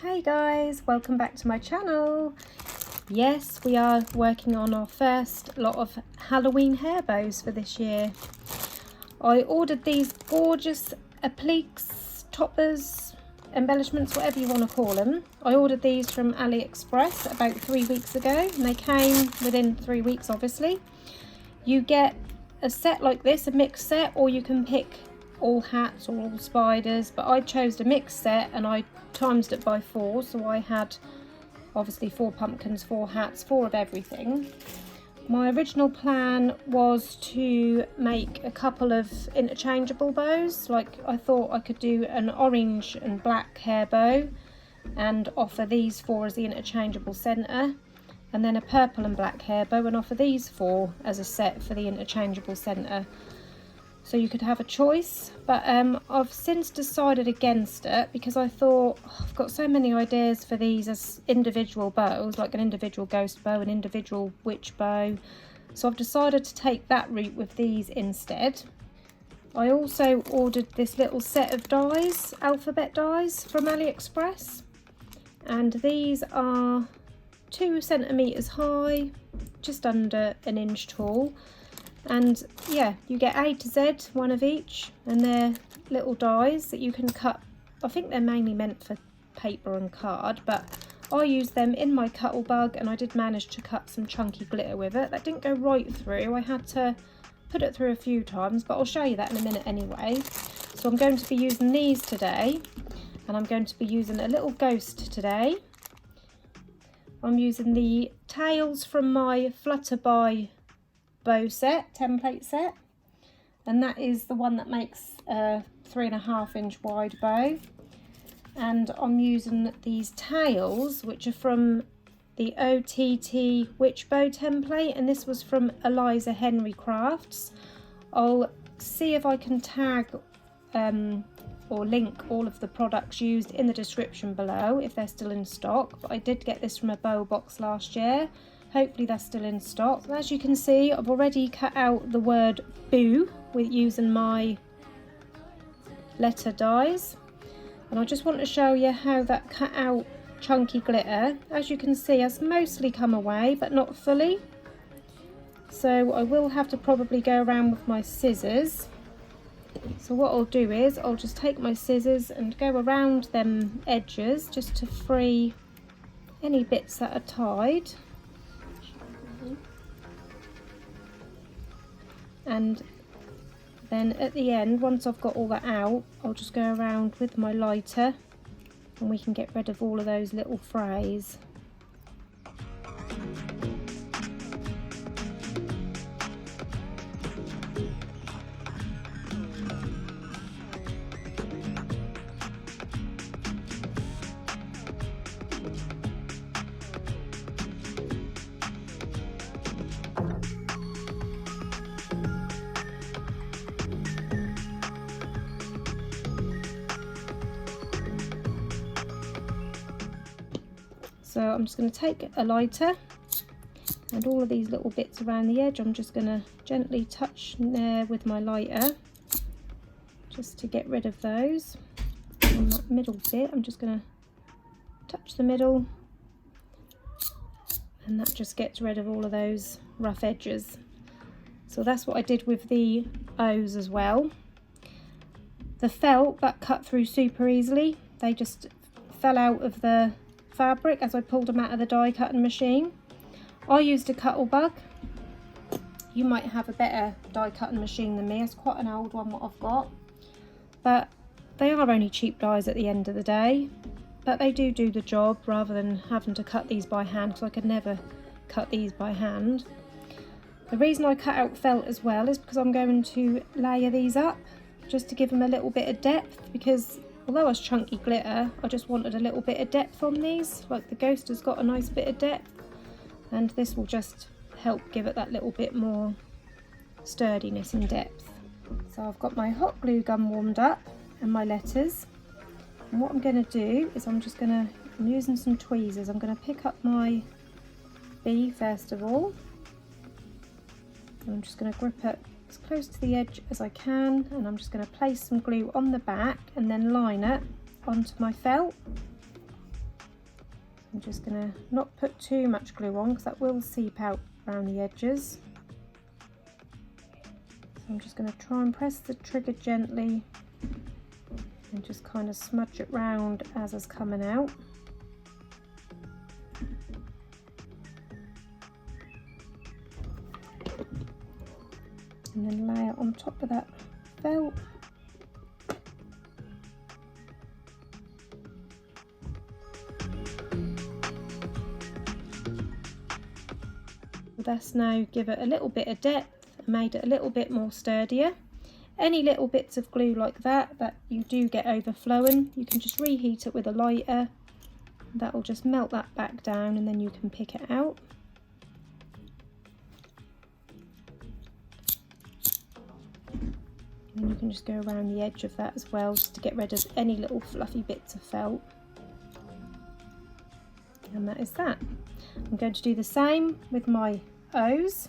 Hey guys, welcome back to my channel. Yes, we are working on our first lot of Halloween hair bows for this year. I ordered these gorgeous appliques, toppers, embellishments, whatever you want to call them. I ordered these from AliExpress about 3 weeks ago and they came within 3 weeks obviously. You get a set like this, a mixed set, or you can pick all hats or all spiders, but I chose the mixed set and I times it by 4, so I had obviously 4 pumpkins, 4 hats, 4 of everything. My original plan was to make a couple of interchangeable bows, like I thought I could do an orange and black hair bow and offer these 4 as the interchangeable centre, and then a purple and black hair bow and offer these 4 as a set for the interchangeable centre. So you could have a choice, but I've since decided against it because I thought I've got so many ideas for these as individual bows, like an individual ghost bow, an individual witch bow. So I've decided to take that route with these instead. I also ordered this little set of dies, alphabet dies from AliExpress, and these are 2 centimeters high, just under an inch tall. And yeah, you get A to Z, one of each, and they're little dies that you can cut. I think they're mainly meant for paper and card, but I used them in my Cuttlebug and I did manage to cut some chunky glitter with it. That didn't go right through, I had to put it through a few times, but I'll show you that in a minute anyway. So I'm going to be using these today, and I'm going to be using a little ghost today. I'm using the tails from my flutterby bow set, template set, and that is the one that makes a 3.5 inch wide bow. And I'm using these tails which are from the OTT witch bow template, and this was from Eliza Henry Crafts. I'll see if I can tag or link all of the products used in the description below if they're still in stock, but I did get this from a bow box last year. Hopefully they're still in stock. As you can see, I've already cut out the word boo with using my letter dies, and I just want to show you how that cut out chunky glitter, as you can see, has mostly come away but not fully. So I will have to probably go around with my scissors. So what I'll do is I'll just take my scissors and go around them edges just to free any bits that are tied. And then at the end, once I've got all that out, I'll just go around with my lighter and we can get rid of all of those little frays. So I'm just going to take a lighter, and all of these little bits around the edge I'm just going to gently touch there with my lighter just to get rid of those. On that middle bit I'm just going to touch the middle, and that just gets rid of all of those rough edges. So that's what I did with the O's as well. The felt, that cut through super easily. They just fell out of the fabric as I pulled them out of the die cutting machine. I used a Cuttlebug. You might have a better die cutting machine than me. It's quite an old one what I've got, but they are only cheap dies at the end of the day, but they do the job rather than having to cut these by hand, because I could never cut these by hand. The reason I cut out felt as well is because I'm going to layer these up just to give them a little bit of depth, because although it's chunky glitter, I just wanted a little bit of depth on these. Like the ghost has got a nice bit of depth, and this will just help give it that little bit more sturdiness and depth. So I've got my hot glue gun warmed up and my letters, and what I'm going to do is I'm using some tweezers. I'm going to pick up my B first of all, and I'm just going to grip it as close to the edge as I can, and I'm just going to place some glue on the back and then line it onto my felt. I'm just going to not put too much glue on because that will seep out around the edges. So I'm just going to try and press the trigger gently and just kind of smudge it round as it's coming out. And then lay it on top of that felt. That's now give it a little bit of depth and made it a little bit more sturdier. Any little bits of glue like that you do get overflowing, you can just reheat it with a lighter. That will just melt that back down and then you can pick it out. And you can just go around the edge of that as well, just to get rid of any little fluffy bits of felt. And that is that. I'm going to do the same with my O's.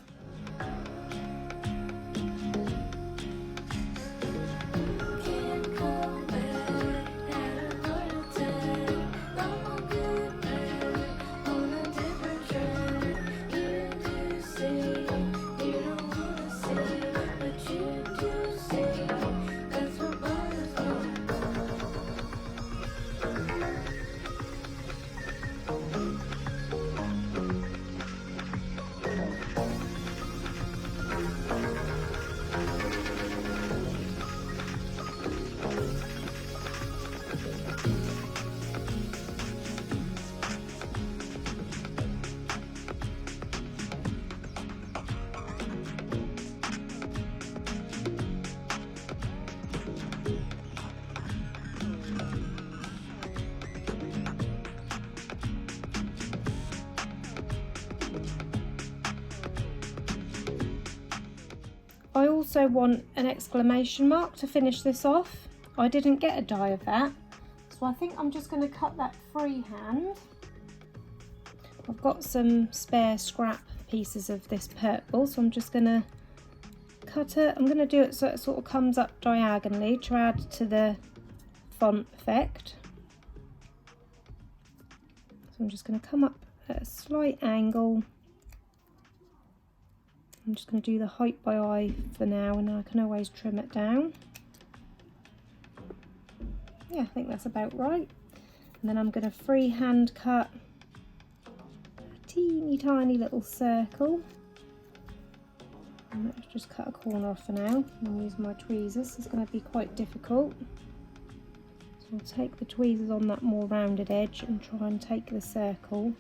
I also want an exclamation mark to finish this off. I didn't get a die of that, so I think I'm just going to cut that freehand. I've got some spare scrap pieces of this purple, so I'm just going to cut it. I'm going to do it so it sort of comes up diagonally to add to the font effect. So I'm just going to come up at a slight angle. I'm just going to do the height by eye for now, and I can always trim it down. Yeah, I think that's about right. And then I'm going to freehand cut a teeny tiny little circle. And let's just cut a corner off for now and use my tweezers. It's going to be quite difficult. So I'll take the tweezers on that more rounded edge and try and take the circle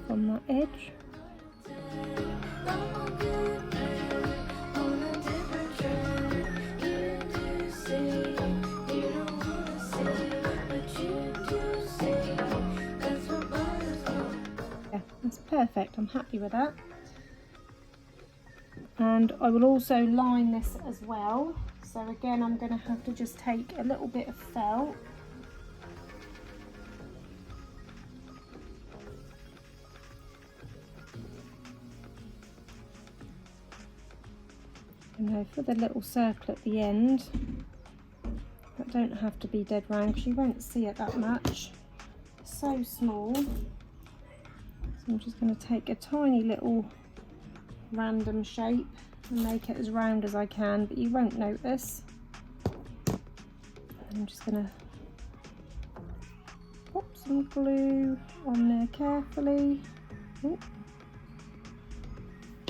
on that edge. Yeah, that's perfect. I'm happy with that. And I will also line this as well. So again, I'm going to have to just take a little bit of felt . Now for the little circle at the end, that don't have to be dead round because you won't see it that much. It's so small. So I'm just going to take a tiny little random shape and make it as round as I can, but you won't notice. I'm just going to pop some glue on there carefully. Ooh.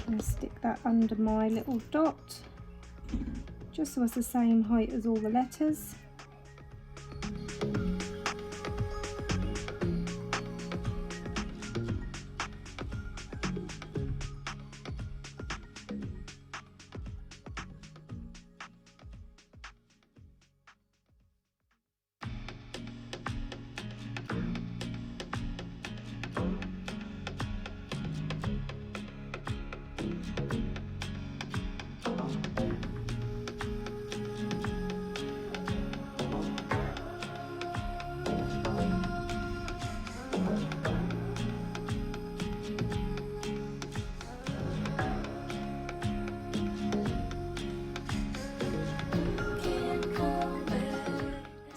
And stick that under my little dot, just so it's the same height as all the letters.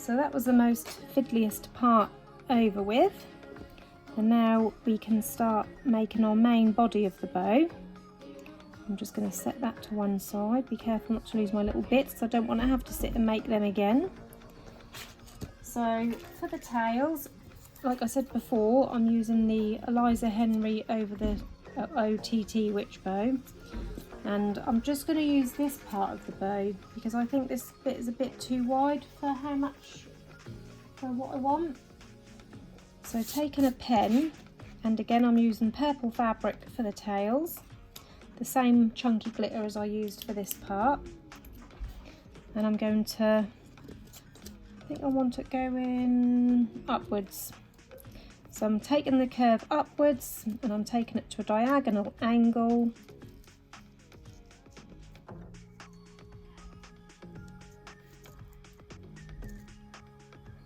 So that was the most fiddliest part over with, and now we can start making our main body of the bow. I'm just going to set that to one side. Be careful not to lose my little bits, I don't want to have to sit and make them again. So for the tails, like I said before, I'm using the Eliza Henry over the OTT witch bow, and I'm just going to use this part of the bow because I think this bit is a bit too wide for what I want. So taking a pen, and again I'm using purple fabric for the tails, the same chunky glitter as I used for this part, and I'm going to, I think I want it going upwards. So I'm taking the curve upwards and I'm taking it to a diagonal angle.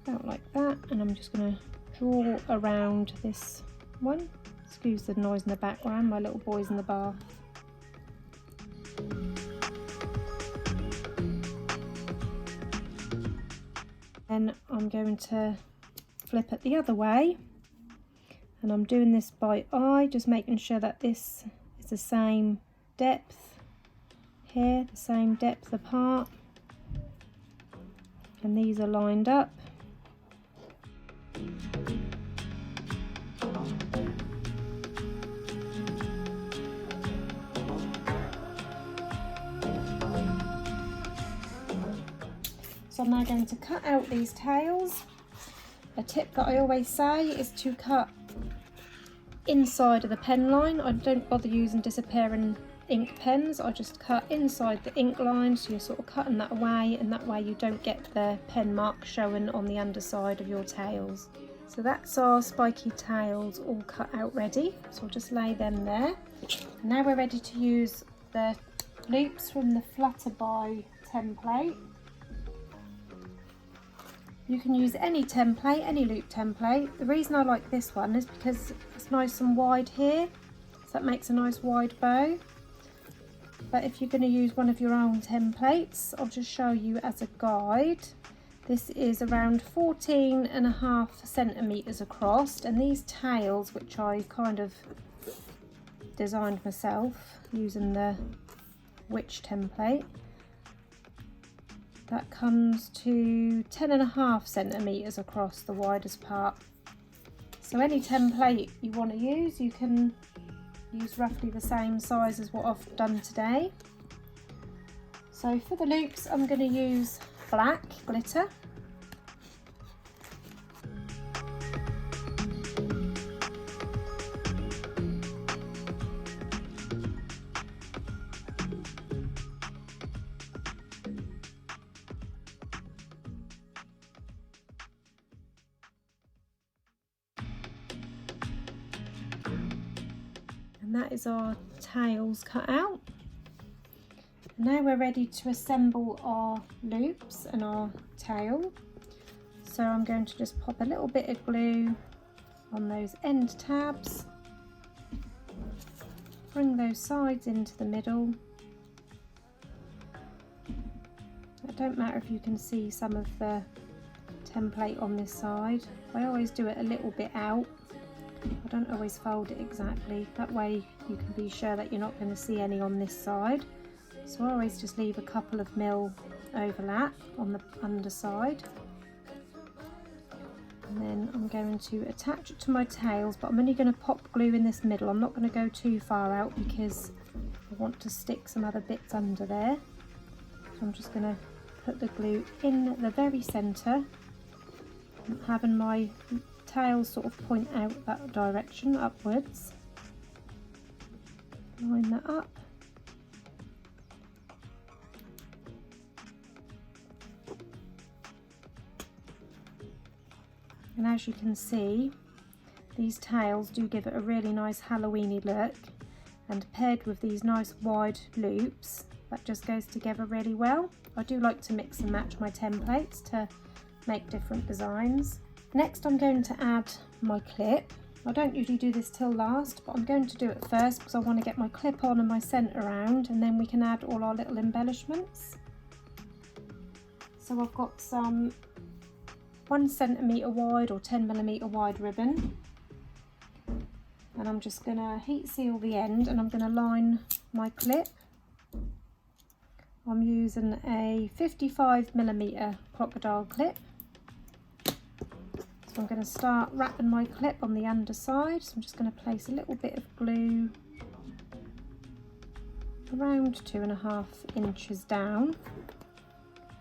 About like that, and I'm just going to draw around this one. Excuse the noise in the background, my little boy's in the bath. Then I'm going to flip it the other way, and I'm doing this by eye, just making sure that this is the same depth here, the same depth apart, and these are lined up. So I'm now going to cut out these tails. A tip that I always say is to cut inside of the pen line. I don't bother using disappearing ink pens, I just cut inside the ink line, so you're sort of cutting that away, and that way you don't get the pen mark showing on the underside of your tails. So that's our spiky tails all cut out ready, so I'll just lay them there. Now we're ready to use the loops from the flutterby template. You can use any template, any loop template. The reason I like this one is because it's nice and wide here, so that makes a nice wide bow. But if you're going to use one of your own templates, I'll just show you as a guide. This is around 14.5 centimetres across, and these tails, which I kind of designed myself using the witch template, that comes to 10.5 centimetres across, the widest part. So any template you want to use, you can use roughly the same size as what I've done today. So for the loops, I'm going to use black glitter. And that is our tails cut out. Now we're ready to assemble our loops and our tail. So I'm going to just pop a little bit of glue on those end tabs, bring those sides into the middle. It don't matter if you can see some of the template on this side. I always do it a little bit out. I don't always fold it exactly, that way you can be sure that you're not going to see any on this side. So I always just leave a couple of mil overlap on the underside. And then I'm going to attach it to my tails, but I'm only going to pop glue in this middle. I'm not going to go too far out because I want to stick some other bits under there. So I'm just going to put the glue in the very centre, having my tails sort of point out that direction upwards. Line that up. And as you can see, these tails do give it a really nice Halloweeny look, and paired with these nice wide loops, that just goes together really well. I do like to mix and match my templates to make different designs. Next I'm going to add my clip. I don't usually do this till last, but I'm going to do it first because I want to get my clip on and my scent around, and then we can add all our little embellishments. So I've got some 1 centimetre wide or 10mm wide ribbon, and I'm just going to heat seal the end, and I'm going to line my clip. I'm using a 55mm crocodile clip. So I'm going to start wrapping my clip on the underside. So I'm just going to place a little bit of glue around 2.5 inches down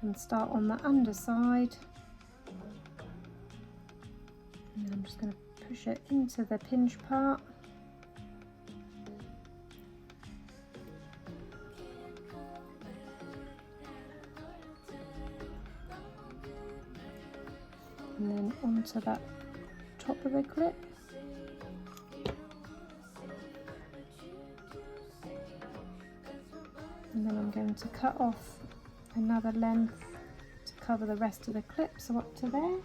and start on the underside. And then I'm just going to push it into the pinch part. And then onto that top of the clip. And then I'm going to cut off another length to cover the rest of the clip, so up to there.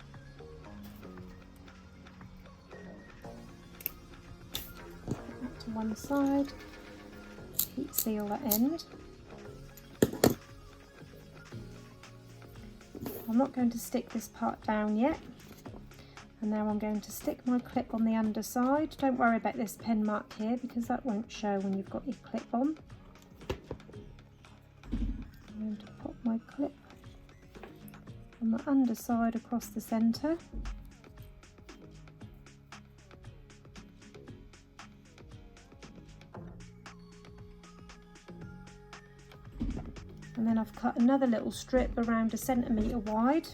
Put that to one side, heat seal that end. I'm not going to stick this part down yet. And now I'm going to stick my clip on the underside. Don't worry about this pen mark here because that won't show when you've got your clip on. I'm going to pop my clip on the underside across the centre. And then I've cut another little strip around 1 centimetre wide,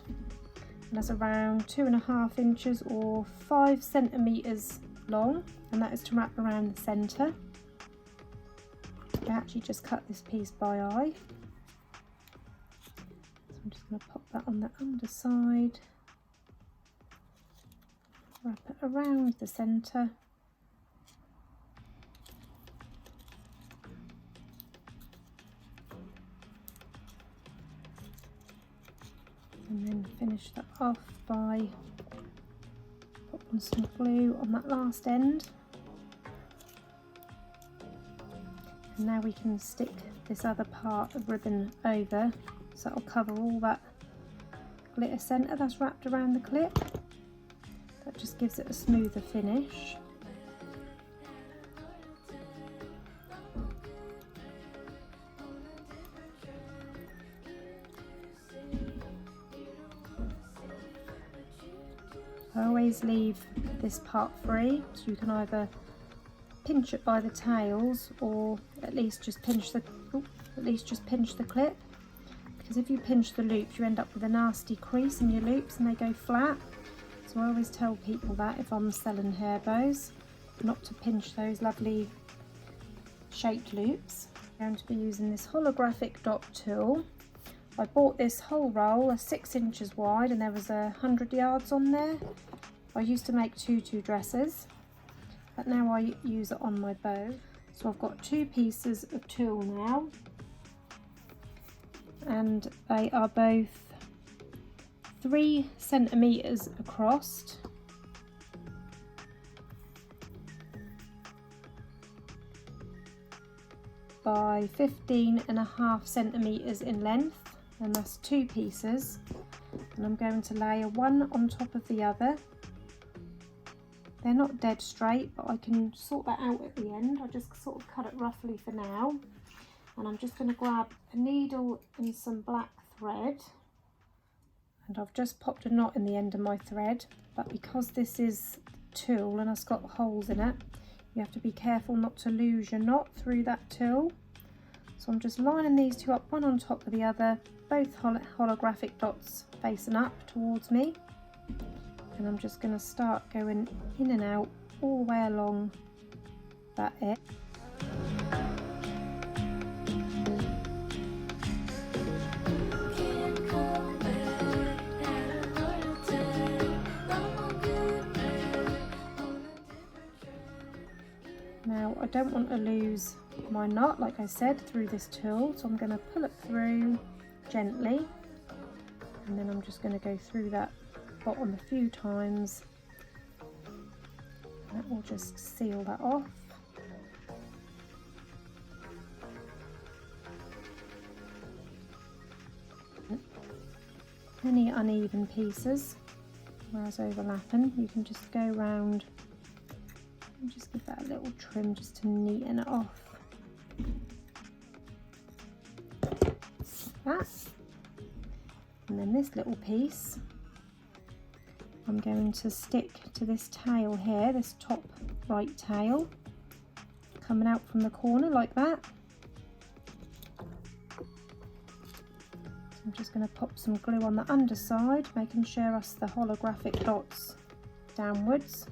and that's around 2.5 inches or 5 centimetres long, and that is to wrap around the centre. I actually just cut this piece by eye. So I'm just going to pop that on the underside, wrap it around the centre. And then finish that off by popping some glue on that last end. And now we can stick this other part of ribbon over, so that'll cover all that glitter centre that's wrapped around the clip. That just gives it a smoother finish. I always leave this part free, so you can either pinch it by the tails or at least just pinch the clip, because if you pinch the loops you end up with a nasty crease in your loops and they go flat. So I always tell people that if I'm selling hair bows, not to pinch those lovely shaped loops. I'm going to be using this holographic dot tool. I bought this whole roll, 6 inches wide, and there was 100 yards on there. I used to make tutu dresses, but now I use it on my bow. So I've got 2 pieces of tulle now, and they are both 3 centimetres across. By 15.5 centimetres in length, and that's 2 pieces, and I'm going to layer one on top of the other. They're not dead straight, but I can sort that out at the end. I just sort of cut it roughly for now, and I'm just going to grab a needle and some black thread, and I've just popped a knot in the end of my thread, but because this is tulle and it's got holes in it, you have to be careful not to lose your knot through that tulle. So I'm just lining these two up, one on top of the other, both holographic dots facing up towards me. And I'm just going to start going in and out all the way along that edge. Now I don't want to lose my knot, like I said, through this tulle, so I'm going to pull it through gently, and then I'm just going to go through that bottom a few times. That will just seal that off. Any uneven pieces, whereas overlapping, you can just go round and just give that a little trim just to neaten it off. Like that. And then this little piece I'm going to stick to this tail here, this top right tail, coming out from the corner like that. So I'm just going to pop some glue on the underside, making sure us the holographic dots downwards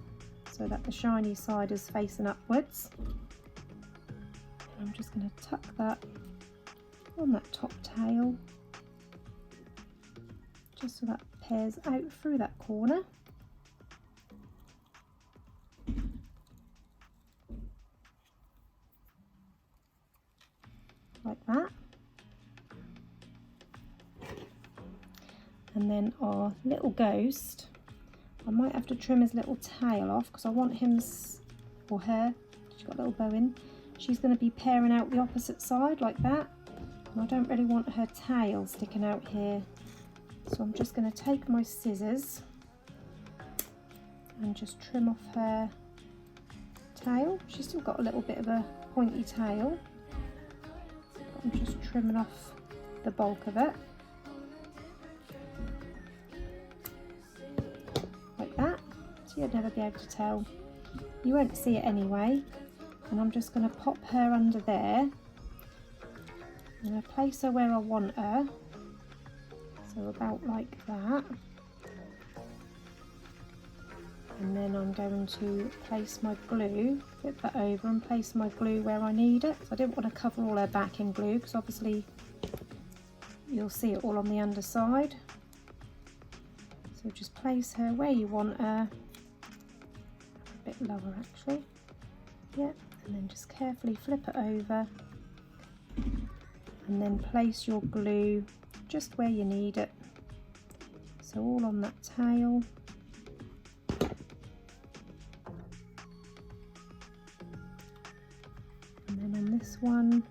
so that the shiny side is facing upwards. And I'm just going to tuck that on that top tail, just so that pairs out through that corner. Like that. And then our little ghost, I might have to trim his little tail off because I want him, or her, she's got a little bow in, she's going to be pairing out the opposite side like that. And I don't really want her tail sticking out here. So I'm just going to take my scissors and just trim off her tail. She's still got a little bit of a pointy tail. I'm just trimming off the bulk of it. Like that. So you'll never be able to tell. You won't see it anyway. And I'm just going to pop her under there. I'm going to place her where I want her. So about like that. And then I'm going to place my glue, flip that over and place my glue where I need it. So I didn't want to cover all her back in glue because obviously you'll see it all on the underside. So just place her where you want her, a bit lower actually. Yeah, and then just carefully flip it over and then place your glue just where you need it. So all on that tail. And then on this one.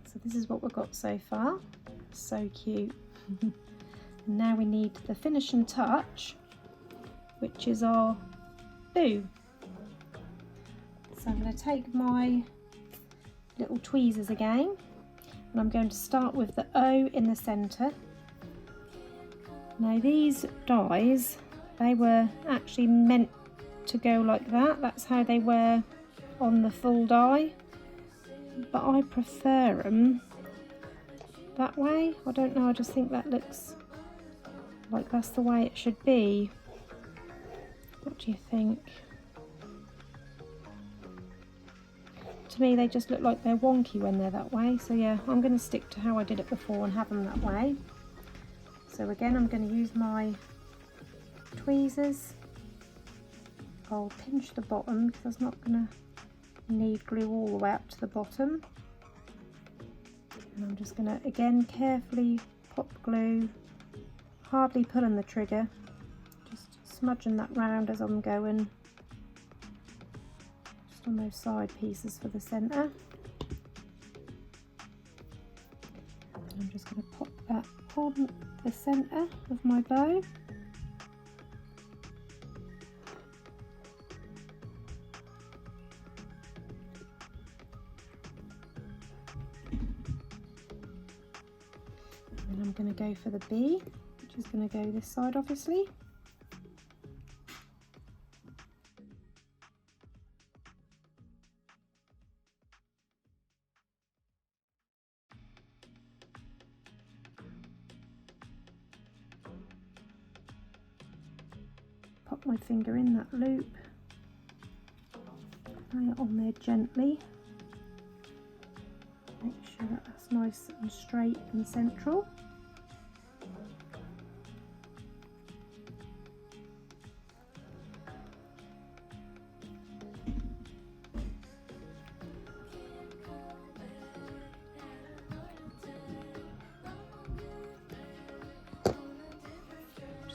So this is what we've got so far. So cute. Now we need the finishing touch, which is our boo. So I'm going to take my little tweezers again, and I'm going to start with the O in the centre. Now these dies, they were actually meant to go like that. That's how they were on the full die. But I prefer them that way. I don't know, I just think that looks like that's the way it should be. What do you think? To me they just look like they're wonky when they're that way. So yeah, I'm going to stick to how I did it before and have them that way. So again, I'm going to use my tweezers. I'll pinch the bottom because I'm not going to need glue all the way up to the bottom, and I'm just going to again carefully pop glue, hardly pulling the trigger, just smudging that round as I'm going, just on those side pieces for the centre. And I'm just going to pop that on the centre of my bow. I'm going to go for the B, which is going to go this side obviously. Pop my finger in that loop, lay it on there gently, make sure that that's nice and straight and central.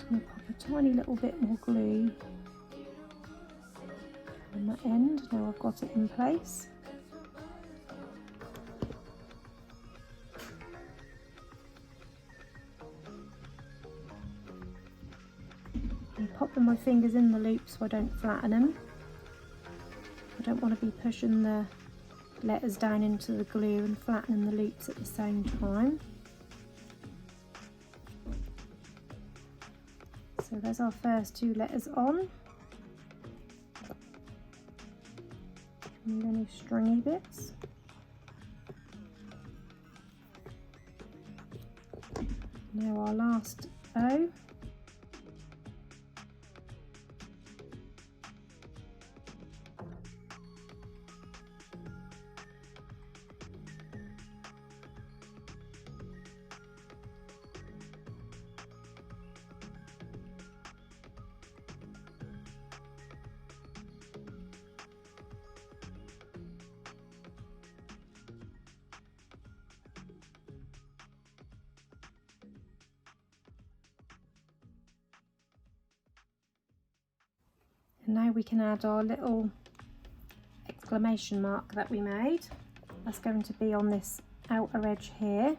Just going to pop a tiny little bit more glue on that end. Now I've got it in place. I'm popping my fingers in the loops so I don't flatten them. I don't want to be pushing the letters down into the glue and flattening the loops at the same time. So there's our first two letters on. And any stringy bits. Now our last O. And now we can add our little exclamation mark that we made. That's going to be on this outer edge here.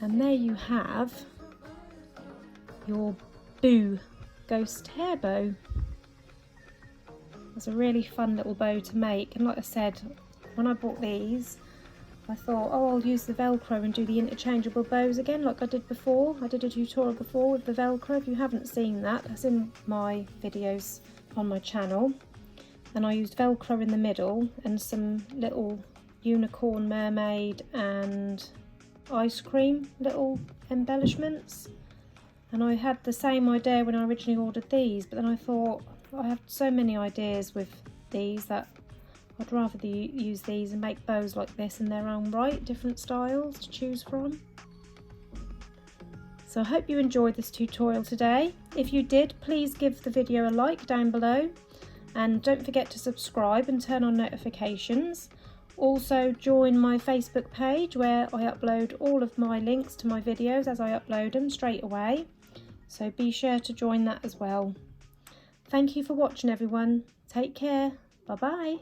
And there you have your Boo ghost hair bow. It's a really fun little bow to make, and like I said, when I bought these I thought, oh, I'll use the Velcro and do the interchangeable bows again like I did before. I did a tutorial before with the Velcro. If you haven't seen that, that's in my videos on my channel. And I used Velcro in the middle and some little unicorn, mermaid and ice cream little embellishments, and I had the same idea when I originally ordered these, but then I thought I have so many ideas with these that I'd rather use these and make bows like this in their own right, different styles to choose from. So I hope you enjoyed this tutorial today. If you did, please give the video a like down below, and don't forget to subscribe and turn on notifications. Also join my Facebook page where I upload all of my links to my videos as I upload them straight away. So be sure to join that as well. Thank you for watching everyone. Take care. Bye bye.